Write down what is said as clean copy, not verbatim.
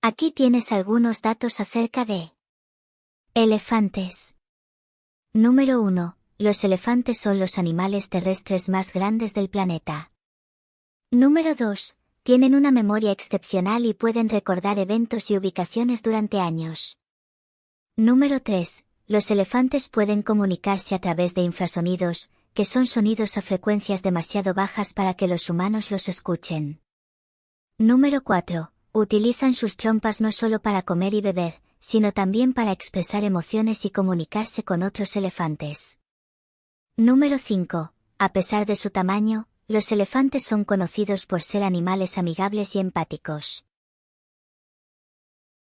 Aquí tienes algunos datos acerca de elefantes. Número 1. Los elefantes son los animales terrestres más grandes del planeta. Número 2. Tienen una memoria excepcional y pueden recordar eventos y ubicaciones durante años. Número 3. Los elefantes pueden comunicarse a través de infrasonidos, que son sonidos a frecuencias demasiado bajas para que los humanos los escuchen. Número 4. Utilizan sus trompas no solo para comer y beber, sino también para expresar emociones y comunicarse con otros elefantes. Número 5. A pesar de su tamaño, los elefantes son conocidos por ser animales amigables y empáticos.